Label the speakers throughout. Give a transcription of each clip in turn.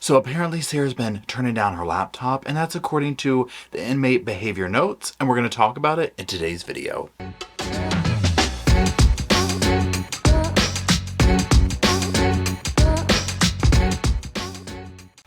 Speaker 1: So apparently Sarah's been turning down her laptop, and that's according to the inmate behavior notes, and we're going to talk about it in today's video.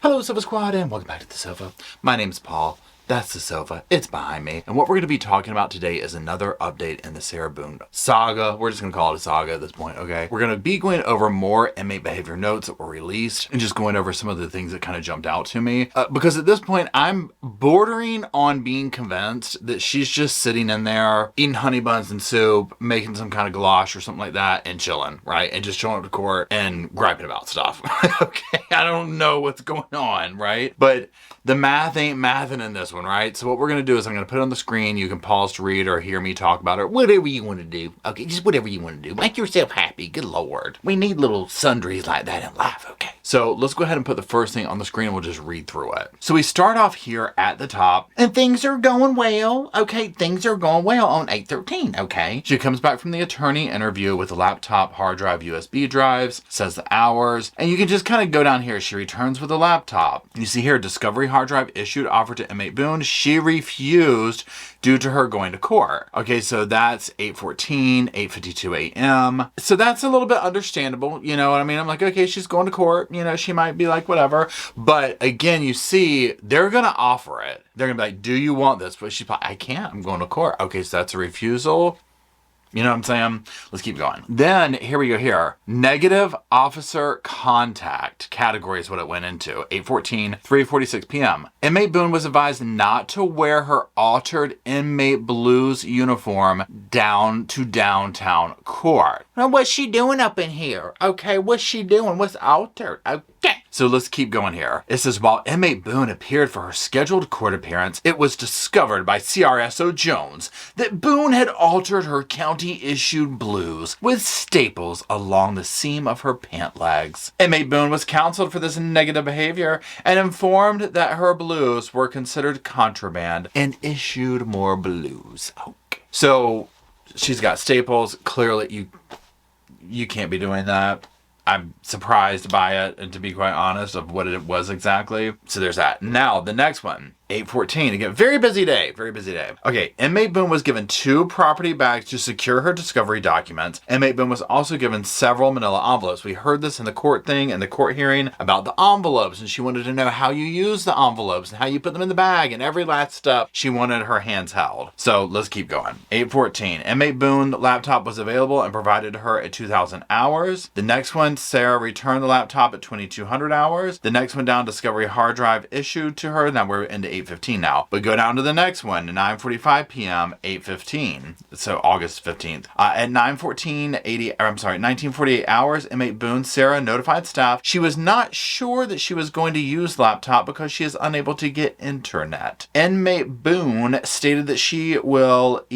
Speaker 1: Hello Sofa Squad, and welcome back to the sofa. My name's Paul. That's the sofa. It's behind me. And what we're going to be talking about today is another update in the Sarah Boone saga. We're just going to call it a saga at this point, okay? We're going to be going over more inmate behavior notes that were released and just going over some of the things that kind of jumped out to me. Because at this point, I'm bordering on being convinced that she's just sitting in there, eating honey buns and soup, making some kind of goulash or something like that, and chilling, right? And just showing up to court and griping about stuff. Okay? I don't know what's going on, right? But the math ain't mathing in this one, right? So what we're going to do is I'm going to put it on the screen. You can pause to read or hear me talk about it. Whatever you want to do. Okay, just whatever you want to do. Make yourself happy. Good Lord. We need little sundries like that in life, okay? So let's go ahead and put the first thing on the screen and we'll just read through it. So we start off here at the top. And things are going well. Okay, things are going well on 8/13, okay? She comes back from the attorney interview with a laptop, hard drive, USB drives, says the hours. And you can just kind of go down here. She returns with a laptop. You see here, discovery hard drive issued, offer to inmate Boone. She refused due to her going to court. Okay, so that's 8:14, 8:52 a.m. So that's a little bit understandable. You know what I mean? I'm like, okay, she's going to court. You know, she might be like, whatever. But again, you see, they're going to offer it. They're going to be like, do you want this? But she's like, I can't. I'm going to court. Okay, so that's a refusal. You know what I'm saying? Let's keep going. Then here we go here. Negative officer contact category is what it went into. 8:14, 3:46 p.m. Inmate Boone was advised not to wear her altered inmate blues uniform down to downtown court. Now, what's she doing up in here? Okay, what's she doing? What's altered? Okay. So let's keep going here. It says, while inmate Boone appeared for her scheduled court appearance, it was discovered by CRSO Jones that Boone had altered her county-issued blues with staples along the seam of her pant legs. Inmate Boone was counseled for this negative behavior and informed that her blues were considered contraband and issued more blues. Okay. So she's got staples. Clearly, you can't be doing that. I'm surprised by it, and to be quite honest, of what it was exactly. So there's that. Now, the next one. 8:14. Again, very busy day. Very busy day. Okay, inmate Boone was given 2 property bags to secure her discovery documents. Inmate Boone was also given several manila envelopes. We heard this in the court thing, in the court hearing, about the envelopes, and she wanted to know how you use the envelopes and how you put them in the bag and every last step. She wanted her hands held. So let's keep going. 8:14. Inmate Boone laptop was available and provided to her at 2,000 hours. The next one, Sarah returned the laptop at 2,200 hours. The next one down, discovery hard drive issued to her. Now we're into 8:15 now. But go down to the next one, 9:45 p.m., 8:15. So August 15th. At 1948 hours, inmate Boone, Sarah notified staff she was not sure that she was going to use laptop because she is unable to get internet. Inmate Boone stated that she will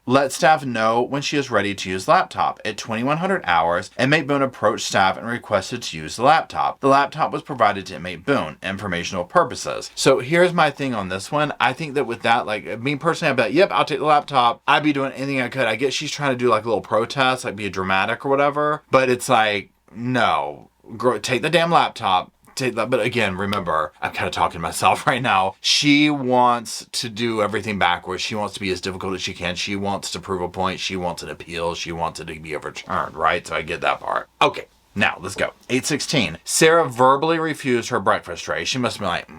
Speaker 1: let staff know when she is ready to use laptop. At 2100 hours, inmate Boone approached staff and requested to use the laptop. The laptop was provided to inmate Boone, informational purposes. So here's my thing on this one. I think that with that, like me personally, I'd be like, yep, I'll take the laptop. I'd be doing anything I could. I guess she's trying to do like a little protest, like be a dramatic or whatever. But it's like, no, take the damn laptop. But again, remember, I'm kind of talking to myself right now. She wants to do everything backwards. She wants to be as difficult as she can. She wants to prove a point. She wants an appeal. She wants it to be overturned, right? So I get that part. Okay, now let's go. 8:16. Sarah verbally refused her breakfast tray. She must have been like,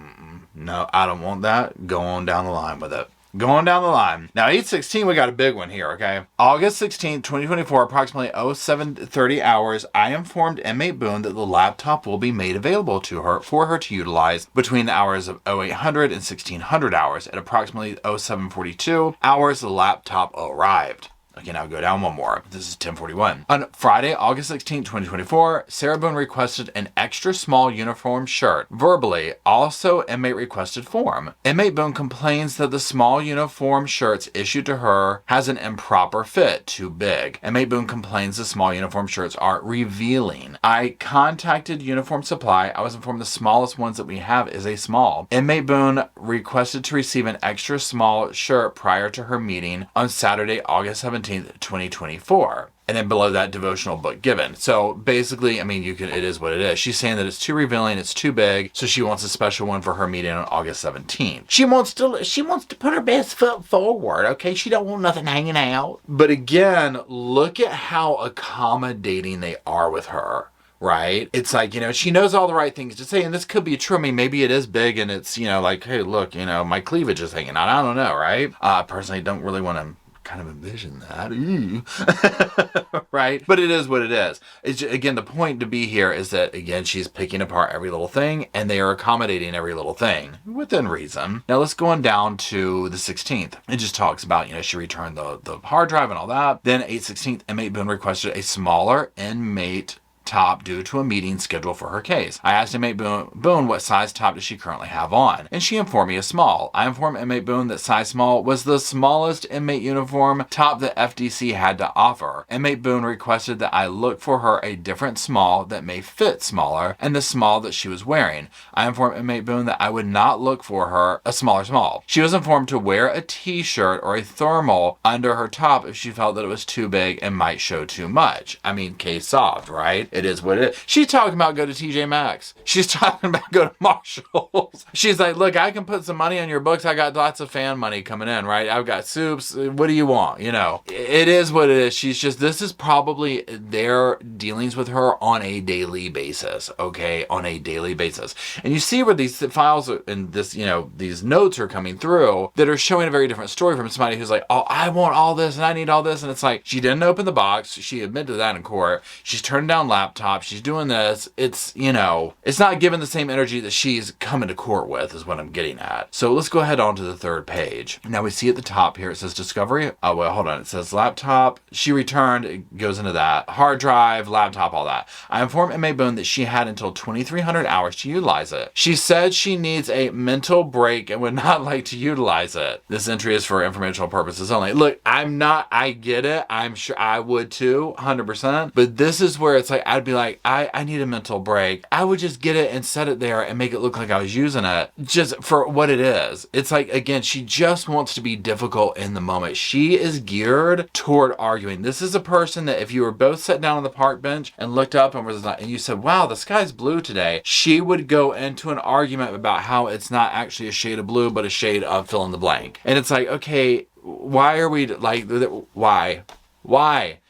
Speaker 1: no, I don't want that. Go on down the line with it. Going down the line. Now, 8:16, we got a big one here, okay? August 16th, 2024, approximately 07:30 hours, I informed inmate Boone that the laptop will be made available to her for her to utilize between the hours of 0800 and 1600 hours. At approximately 07:42 hours, the laptop arrived. Okay, now go down one more. This is 10:41. On Friday, August 16, 2024, Sarah Boone requested an extra small uniform shirt. Verbally, also inmate requested form. Inmate Boone complains that the small uniform shirts issued to her has an improper fit, too big. Inmate Boone complains the small uniform shirts are revealing. I contacted Uniform Supply. I was informed the smallest ones that we have is a small. Inmate Boone requested to receive an extra small shirt prior to her meeting on Saturday, August 17th, 2024. And then below that, devotional book given. So basically, I mean, it is what it is. She's saying that it's too revealing, it's too big, so she wants a special one for her meeting on August 17th. She wants to put her best foot forward, okay? She don't want nothing hanging out. But again, look at how accommodating they are with her. Right? It's like, she knows all the right things to say, and this could be true. I mean, maybe it is big and it's, like, hey, look, my cleavage is hanging out. I don't know, right? Personally, don't really want to kind of envision that. Right? But it is what it is. Again, the point to be here is that, again, she's picking apart every little thing, and they are accommodating every little thing within reason. Now, let's go on down to the 16th. It just talks about, she returned the hard drive and all that. Then 8/16th, inmate Boone requested a smaller inmate top due to a meeting scheduled for her case. I asked inmate Boone what size top does she currently have on, and she informed me a small. I informed inmate Boone that size small was the smallest inmate uniform top that FDC had to offer. Inmate Boone requested that I look for her a different small that may fit smaller and the small that she was wearing. I informed inmate Boone that I would not look for her a smaller small. She was informed to wear a t-shirt or a thermal under her top if she felt that it was too big and might show too much. I mean, case solved, right? It is what it is. She's talking about go to TJ Maxx. She's talking about go to Marshalls. She's like, look, I can put some money on your books. I got lots of fan money coming in, right? I've got soups. What do you want? It is what it is. This is probably their dealings with her on a daily basis, okay? On a daily basis. And you see where these files and this, these notes are coming through that are showing a very different story from somebody who's like, oh, I want all this and I need all this. And it's like, she didn't open the box. She admitted that in court. She's turning down laptops. She's doing this. It's, it's not given the same energy that she's coming to court with is what I'm getting at. So let's go ahead on to the third page. Now we see at the top here, it says discovery. Oh, well, hold on. It says laptop. She returned. It goes into that. Hard drive, laptop, all that. I informed inmate Boone that she had until 2,300 hours to utilize it. She said she needs a mental break and would not like to utilize it. This entry is for informational purposes only. Look, I get it. I'm sure I would too, 100%. But this is where it's like, I'd be like, I need a mental break. I would just get it and set it there and make it look like I was using it just for what it is. It's like, again, she just wants to be difficult in the moment. She is geared toward arguing. This is a person that if you were both sat down on the park bench and looked up and you said, wow, the sky's blue today, she would go into an argument about how it's not actually a shade of blue, but a shade of fill in the blank. And it's like, okay, why are we like, why?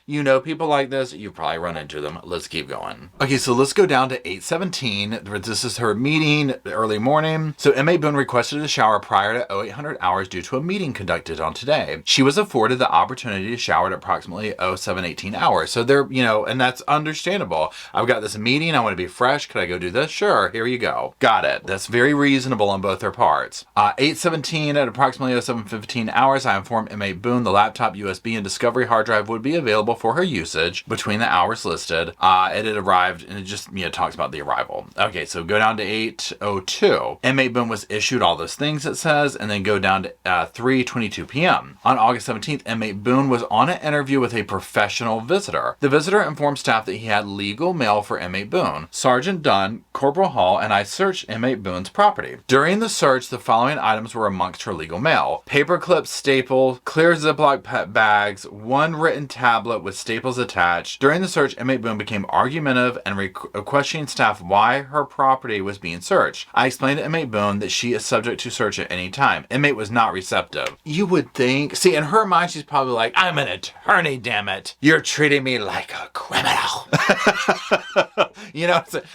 Speaker 1: People like this, you probably run into them. Let's keep going. Okay, so let's go down to 8/17. This is her meeting, early morning. So inmate Boone requested a shower prior to 0800 hours due to a meeting conducted on today. She was afforded the opportunity to shower at approximately 0718 hours. So they're, and that's understandable. I've got this meeting. I want to be fresh. Could I go do this? Sure. Here you go. Got it. That's very reasonable on both their parts. 8/17 at approximately 0715 hours, I informed inmate Boone the laptop, USB, and Discovery hard drive would be available for her usage between the hours listed. It had arrived, and it just talks about the arrival. Okay, so go down to 8:02. Inmate Boone was issued all those things, it says, and then go down to 3:22 p.m. On August 17th, inmate Boone was on an interview with a professional visitor. The visitor informed staff that he had legal mail for inmate Boone. Sergeant Dunn, Corporal Hall, and I searched inmate Boone's property. During the search, the following items were amongst her legal mail: paper clips, staple, clear Ziploc bags, one written tablet with staples attached. During the search, inmate Boone became argumentative and questioning staff why her property was being searched. I explained to inmate Boone that she is subject to search at any time. Inmate was not receptive. You would think, see, in her mind, she's probably like, I'm an attorney, damn it. You're treating me like a criminal.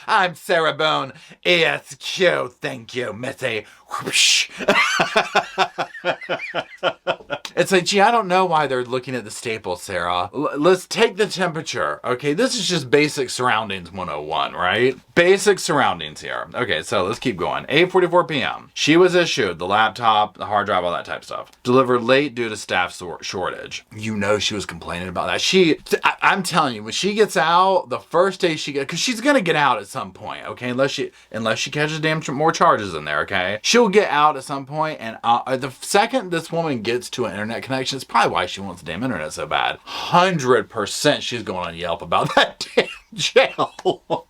Speaker 1: I'm Sarah Boone. ESQ, thank you, Missy. It's like, gee, I don't know why they're looking at the staples, Sarah. Let's take the temperature. Okay, this is just basic surroundings 101, right? Basic surroundings here. Okay, so let's keep going. 8:44 p.m. She was issued the laptop, the hard drive, all that type of stuff. Delivered late due to staff shortage. She was complaining about that. I'm telling you, when she gets out, the first day she gets, because she's gonna get out at some point, okay? Unless she catches more charges in there, okay? She'll get out at some point, and the second this woman gets to an internet connection, it's probably why she wants the damn internet so bad. 100% she's going on Yelp about that damn jail.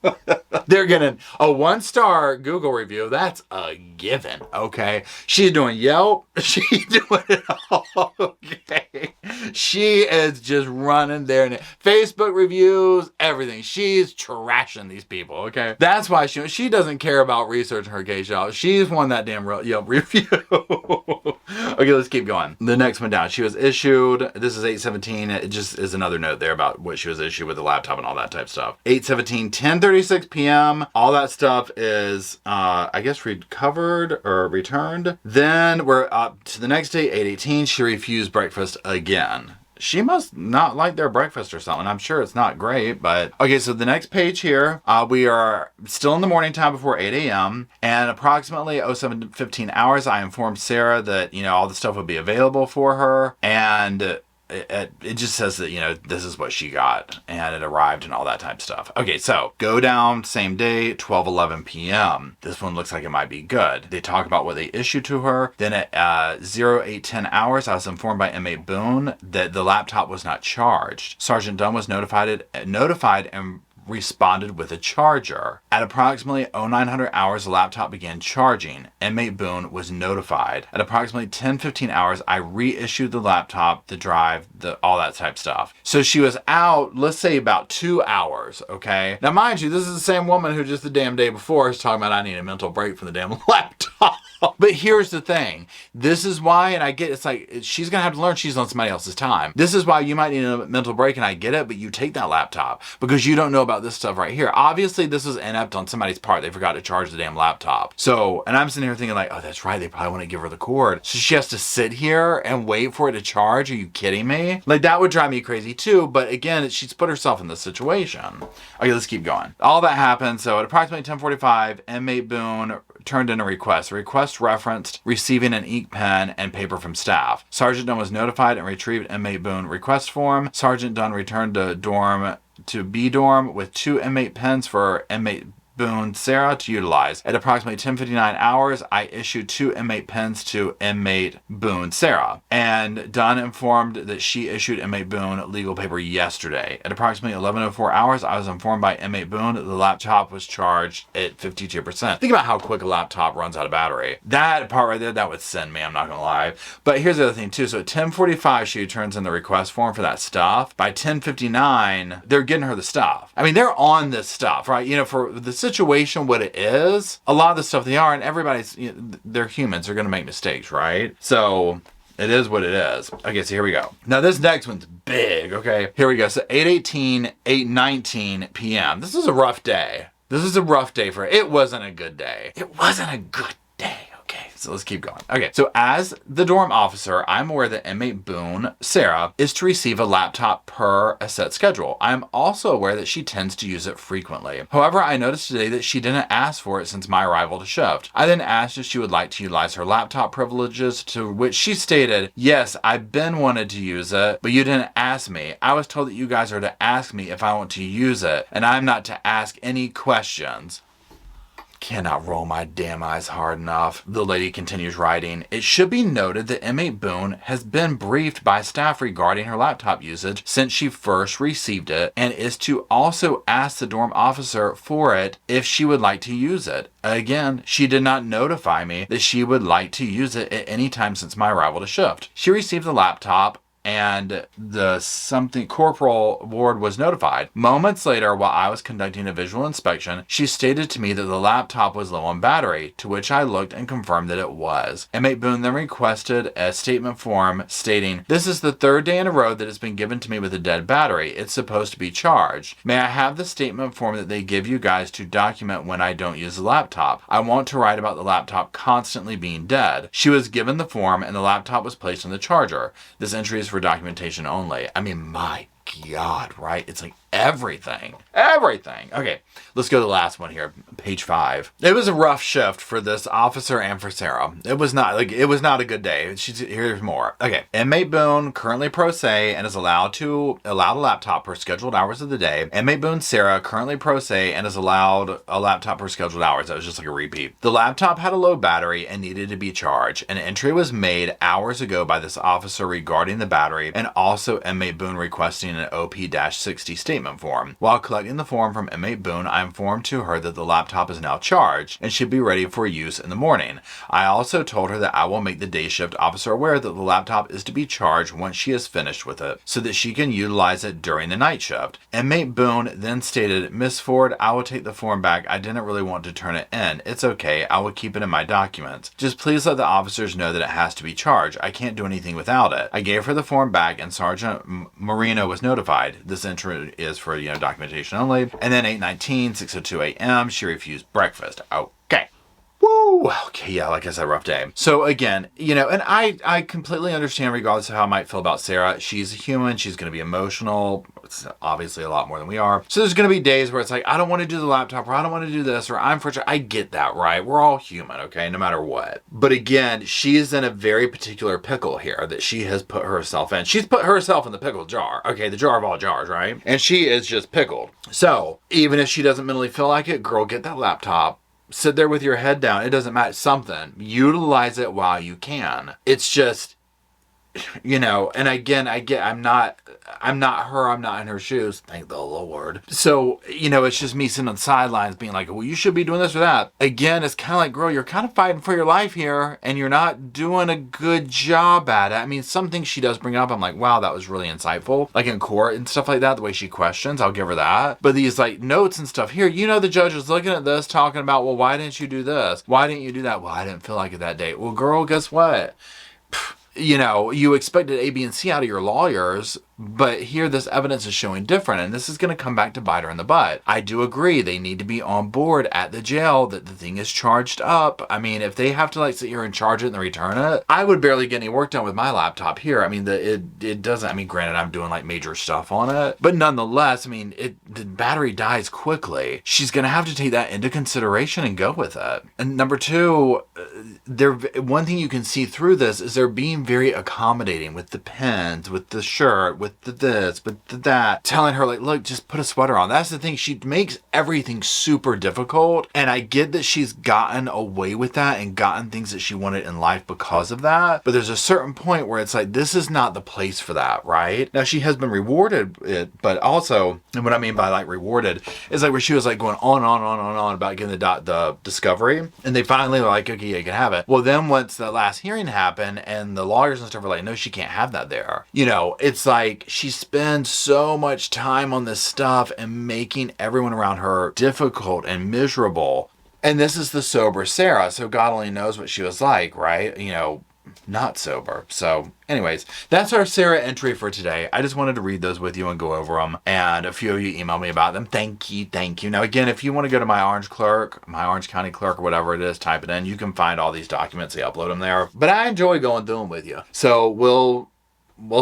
Speaker 1: They're getting a 1-star Google review. That's a given, okay? She's doing Yelp. She's doing it all, okay? She is just running there. Facebook reviews, everything. She's trashing these people, okay? That's why she doesn't care about researching her case, y'all. She's won that damn Yelp review. Okay, let's keep going. The next one down. She was issued, this is 8/17. It just is another note there about what she was issued with the laptop and all that type stuff. 8/17, 10:36 p.m. All that stuff is, I guess, recovered or returned. Then we're up to the next day, 8/18. She refused breakfast again. She must not like their breakfast or something. I'm sure it's not great, but... Okay, so the next page here, we are still in the morning time before 8 a.m. And approximately 07:15 hours, I informed Sarah that, all the stuff would be available for her. And... It just says that, this is what she got and it arrived and all that type of stuff. Okay, so go down, same day, 12:11 p.m. This one looks like it might be good. They talk about what they issued to her. Then at 08:10 hours, I was informed by Inmate Boone that the laptop was not charged. Sergeant Dunn was notified and responded with a charger. At approximately 0900 hours, the laptop began charging. Inmate Boone was notified. At approximately 10:15 hours, I reissued the laptop, the drive, all that type stuff. So she was out, let's say about 2 hours, okay? Now mind you, this is the same woman who just the damn day before is talking about I need a mental break from the damn laptop. But here's the thing. This is why, and I get it's like she's going to have to learn she's on somebody else's time. This is why you might need a mental break, and I get it, but you take that laptop because you don't know about this stuff right here. Obviously, this is inept on somebody's part. They forgot to charge the damn laptop. So, and I'm sitting here thinking like, oh, that's right. They probably want to give her the cord. So she has to sit here and wait for it to charge. Are you kidding me? Like that would drive me crazy too. But again, she's put herself in this situation. Okay, let's keep going. All that happened. So at approximately 10:45, Inmate Boone turned in a request. The request referenced receiving an ink pen and paper from staff. Sergeant Dunn was notified and retrieved Inmate Boone request form. Sergeant Dunn returned to B dorm with 2 inmate pens for Inmate Boone Sarah to utilize. At approximately 10:59 hours, I issued 2 inmate pens to Inmate Boone Sarah, and Dunn informed that she issued Inmate Boone legal paper yesterday. At approximately 11:04 hours, I was informed by Inmate Boone that the laptop was charged at 52%. Think about how quick a laptop runs out of battery. That part right there, that would send me, I'm not gonna lie. But here's the other thing too. So at 10:45, she turns in the request form for that stuff. By 10:59, they're getting her the stuff. I mean, they're on this stuff, right? For the situation what it is, a lot of the stuff they are, and everybody's, they're humans, they're gonna make mistakes, right? So it is what it is. Okay, so here we go. Now this next one's big, okay? Here we go. So 8:18, 8:19 p.m. This is a rough day. This is a rough day for it. Wasn't a good day. It wasn't a good day. Okay, so let's keep going. Okay, so as the dorm officer, I'm aware that Inmate Boone, Sarah, is to receive a laptop per a set schedule. I'm also aware that she tends to use it frequently. However, I noticed today that she didn't ask for it since my arrival to shift. I then asked if she would like to utilize her laptop privileges, to which she stated, yes, I've been wanted to use it, but you didn't ask me. I was told that you guys are to ask me if I want to use it, and I'm not to ask any questions. Cannot roll my damn eyes hard enough. The lady continues writing. It should be noted that Inmate Boone has been briefed by staff regarding her laptop usage since she first received it, and is to also ask the dorm officer for it if she would like to use it. Again, she did not notify me that she would like to use it at any time since my arrival to shift. She received the laptop, and Corporal Ward was notified. Moments later, while I was conducting a visual inspection, she stated to me that the laptop was low on battery, to which I looked and confirmed that it was. Inmate Boone then requested a statement form stating, this is the 3rd day in a row that it's been given to me with a dead battery. It's supposed to be charged. May I have the statement form that they give you guys to document when I don't use the laptop? I want to write about the laptop constantly being dead. She was given the form and the laptop was placed on the charger. This entry is for documentation only. I mean, my God, right? It's like everything. Okay, let's go to the last one here, page 5. It was a rough shift for this officer and for Sarah. It was not a good day. Here's more. Okay, Inmate Boone, currently pro se and is allowed a laptop per scheduled hours of the day. Inmate Boone Sarah, currently pro se and is allowed a laptop per scheduled hours. That was just like a repeat. The laptop had a low battery and needed to be charged. An entry was made hours ago by this officer regarding the battery, and also Inmate Boone requesting an OP-60 statement reinstatement form. While collecting the form from Inmate Boone, I informed to her that the laptop is now charged and should be ready for use in the morning. I also told her that I will make the day shift officer aware that the laptop is to be charged once she is finished with it, so that she can utilize it during the night shift. Inmate Boone then stated, Miss Ford, I will take the form back. I didn't really want to turn it in. It's okay. I will keep it in my documents. Just please let the officers know that it has to be charged. I can't do anything without it. I gave her the form back and Sergeant Marino was notified. This entry is for, documentation only. And then 8:19, 6:02 a.m., she refused breakfast. Okay. Woo! Okay, yeah, like I said, rough day. So again, and I completely understand regardless of how I might feel about Sarah. She's a human. She's going to be emotional. It's obviously a lot more than we are. So there's going to be days where it's like, I don't want to do the laptop, or I don't want to do this, or I'm frustrated. I get that, right? We're all human, okay? No matter what. But again, she is in a very particular pickle here that she has put herself in. She's put herself in the pickle jar, okay? The jar of all jars, right? And she is just pickled. So even if she doesn't mentally feel like it, girl, get that laptop. Sit there with your head down. It doesn't matter. Something. Utilize it while you can. It's just, and again, I'm not her. I'm not in her shoes. Thank the Lord. So, it's just me sitting on the sidelines being like, well, you should be doing this or that. Again, it's kind of like, girl, you're kind of fighting for your life here and you're not doing a good job at it. I mean, some things she does bring up, I'm like, wow, that was really insightful. Like in court and stuff like that, the way she questions, I'll give her that. But these like notes and stuff here, the judge is looking at this, talking about, well, why didn't you do this? Why didn't you do that? Well, I didn't feel like it that day. Well, girl, guess what? You expected A, B, and C out of your lawyers, but here this evidence is showing different, and this is going to come back to bite her in the butt. I do agree they need to be on board at the jail that the thing is charged up. I mean, if they have to sit here and charge it and then return it, I would barely get any work done with my laptop here. I mean, it doesn't, granted, I'm doing major stuff on it, but nonetheless, the battery dies quickly. She's going to have to take that into consideration and go with it. And number two, one thing you can see through this is they're being very accommodating with the pens, with the shirt, with the this, with the that, telling her look, just put a sweater on. That's the thing. She makes everything super difficult. And I get that she's gotten away with that and gotten things that she wanted in life because of that. But there's a certain point where it's like, this is not the place for that, right? Now she has been rewarded it, but also, and what I mean by rewarded is where she was going on about getting the discovery. And they finally were like, okay, yeah, you can have it. Well, then once the last hearing happened and the lawyers and stuff were like, no, she can't have that there. It's like she spends so much time on this stuff and making everyone around her difficult and miserable. And this is the sober Sarah. So God only knows what she was like, right? Not sober. So anyways, that's our Sarah entry for today. I just wanted to read those with you and go over them. And a few of you emailed me about them. Thank you. Now, again, if you want to go to my Orange County clerk, or whatever it is, type it in. You can find all these documents. They upload them there. But I enjoy going through them with you. So we'll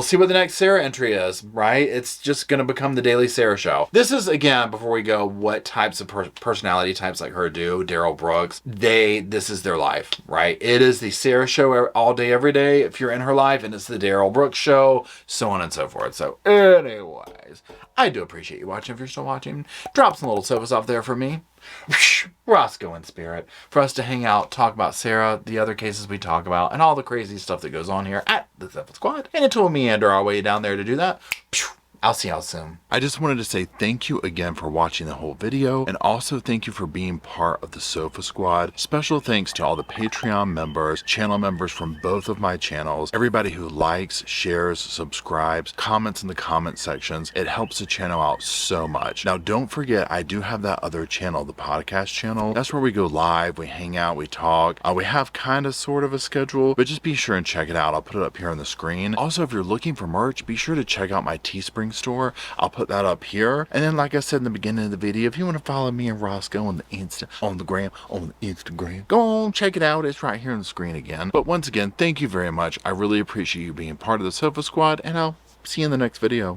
Speaker 1: see what the next Sarah entry is, right? It's just going to become the Daily Sarah Show. This is, again, before we go, what types of personality types like her do. Daryl Brooks, this is their life, right? It is the Sarah Show all day, every day, if you're in her life, and it's the Daryl Brooks Show, so on and so forth. So anyways, I do appreciate you watching. If you're still watching, drop some little sofas off there for me. Roscoe in spirit, for us to hang out, talk about Sarah, the other cases we talk about, and all the crazy stuff that goes on here at the Sofa Squad. And until we meander our way down there to do that, I'll see y'all soon. I just wanted to say thank you again for watching the whole video, and also thank you for being part of the Sofa Squad. Special thanks to all the Patreon members, channel members from both of my channels, everybody who likes, shares, subscribes, comments in the comment sections. It helps the channel out so much. Now, don't forget, I do have that other channel, the podcast channel. That's where we go live, we hang out, we talk. We have kind of sort of a schedule, but just be sure and check it out. I'll put it up here on the screen. Also, if you're looking for merch, be sure to check out my Teespring store. I'll put that up here. And then, like I said in the beginning of the video, if you want to follow me and Roscoe on the Instagram, go on, check it out. It's right here on the screen again. But once again, thank you very much. I really appreciate you being part of the Sofa Squad, and I'll see you in the next video.